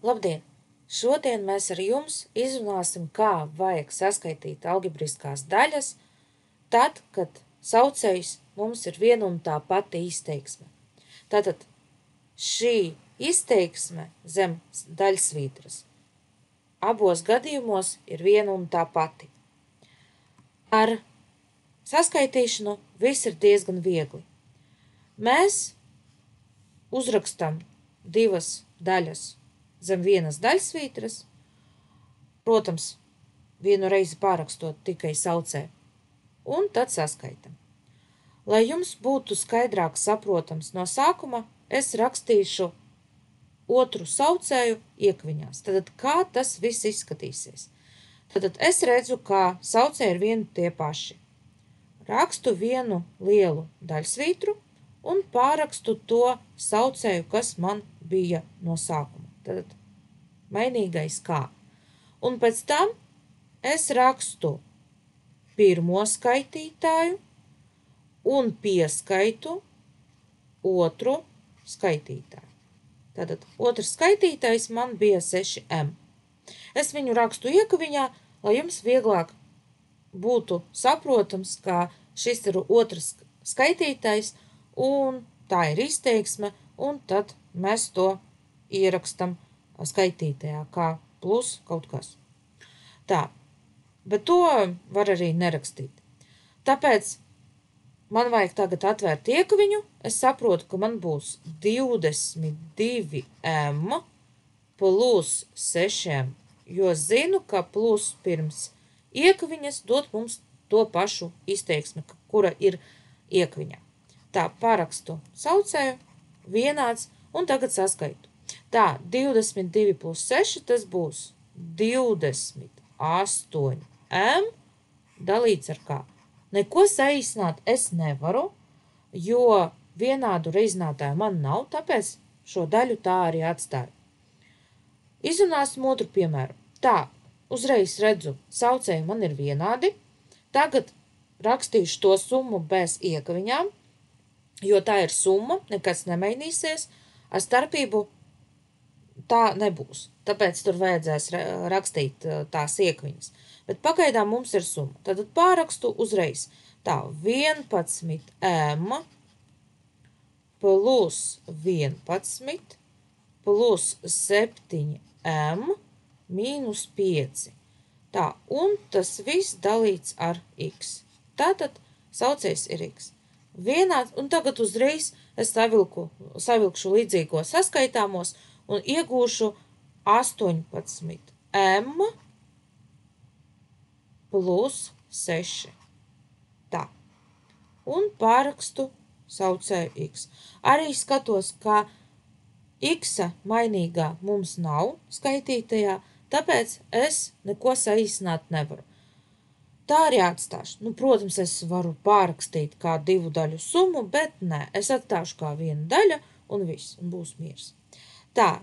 Labdien! Šodien mēs ar jums izrunāsim, kā vajag saskaitīt algebriskās daļas, tad, kad saucējs mums ir viena un tā pati izteiksme. Tātad šī izteiksme zem daļsvītras abos gadījumos ir viena un tā pati. Ar saskaitīšanu viss ir diezgan viegli. Mēs uzrakstam divas daļas zem vienas daļsvītras, protams, vienu reizi pārakstot tikai saucē, un tad saskaitam. Lai jums būtu skaidrāk saprotams no sākuma, es rakstīšu otru saucēju iekviņās. Tad kā tas viss izskatīsies? Tad es redzu, kā saucēji ir vieni tie paši. Rakstu vienu lielu daļsvītru un pārakstu to saucēju, kas man bija no sākuma. Tad mainīgais kā. Un pēc tam es rakstu pirmo skaitītāju un pieskaitu otru skaitītāju. Tātad otrs skaitītājs man bija 6M. Es viņu rakstu iekaviņā, lai jums vieglāk būtu saprotams, ka šis ir otrs skaitītājs un tā ir izteiksme, un tad mēs to ierakstam skaitītajā kā plus kaut kas. Tā, bet to var arī nerakstīt. Tāpēc man vajag tagad atvērt iekaviņu, es saprotu, ka man būs 22M plus 6M, jo zinu, ka plus pirms iekaviņas dod mums to pašu izteiksmi, kura ir iekviņā. Tā, parakstu saucēju, vienāds, un tagad saskaitu. Tā, 22 plus 6, tas būs 28M dalīts ar kā. Neko saīsināt es nevaru, jo vienādu reizinātāju man nav, tāpēc šo daļu tā arī atstāju. Izrunāsim otru piemēru. Tā, uzreiz redzu, saucēji man ir vienādi. Tagad rakstīšu to summu bez iekaviņām, jo tā ir summa, nekas nemainīsies, ar starpību tā nebūs. Tāpēc tur vajadzēs rakstīt tās iekviņas. Bet pagaidām mums ir summa. Tad pārakstu uzreiz. Tā, 11M plus 11 plus 7M mīnus 5. Tā, un tas viss dalīts ar x. Tātad saucējs ir x. Vienāds, un tagad uzreiz es savilkšu līdzīgo saskaitāmos un iegūšu 18M plus 6. Tā. Un pārakstu saucēju x. Arī skatos, ka x mainīgā mums nav skaitītajā, tāpēc es neko saīsināt nevaru. Tā arī atstāšu. Protams, es varu pārakstīt kā divu daļu summu, bet nē, es atstāšu kā vienu daļu un viss, un būs miers. Tā,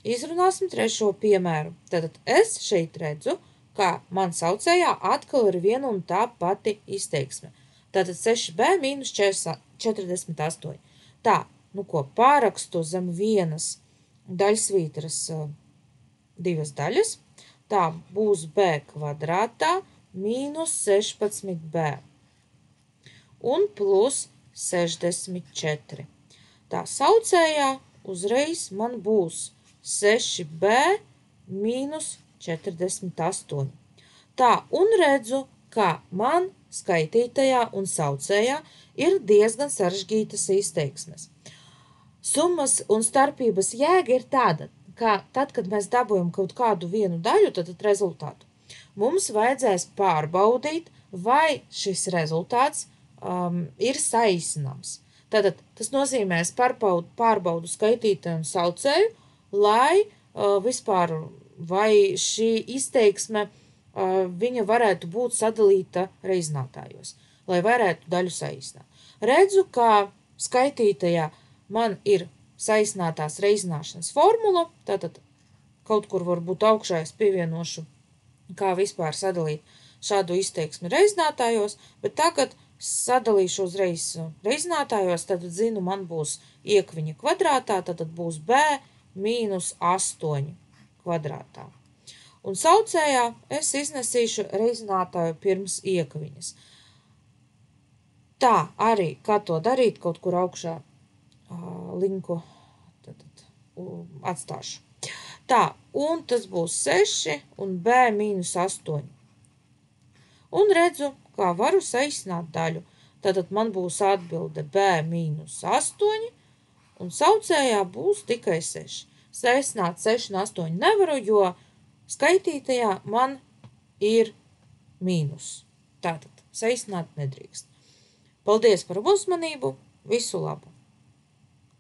izrunāsim trešo piemēru. Tad es šeit redzu, ka man saucējā atkal ir viena un tā pati izteiksme. Tātad 6B mīnus 48. Tā, pārakstu zem vienas daļsvītras divas daļas. Tā būs B kvadrātā mīnus 16B un plus 64. Tā saucējā uzreiz man būs 6B mīnus 48. Tā, un redzu, ka man skaitītajā un saucējā ir diezgan sarežģītas izteiksmes. Summas un starpības jēga ir tāda, ka tad, kad mēs dabūjam kaut kādu vienu daļu, tad rezultātu, mums vajadzēs pārbaudīt, vai šis rezultāts ir saīsināms. Tātad tas nozīmē, es pārbaudu skaitītāju un saucēju, lai vispār vai šī izteiksme viņa varētu būt sadalīta reizinātājos, lai varētu daļu saīsināt. Redzu, ka skaitītajā man ir saīsinātās reizināšanas formula, tātad kaut kur varbūt augšā es pievienošu, kā vispār sadalīt šādu izteiksmi reizinātājos, bet tagad sadalīšu uzreiz reizinātājos, tad zinu, man būs iekviņa kvadrātā, tad būs B mīnus 8 kvadrātā. Un saucējā es iznesīšu reizinātāju pirms iekaviņas. Tā arī, kā to darīt, kaut kur augšā linku atstāšu. Tā, un tas būs 6 un b mīnus 8. Un redzu, kā varu saīsināt daļu. Tātad man būs atbilde b mīnus 8, un saucējā būs tikai 6. Saīsināt 6 un 8 nevaru, jo skaitītajā man ir mīnus. Tātad saīsināt nedrīkst. Paldies par uzmanību, visu labu!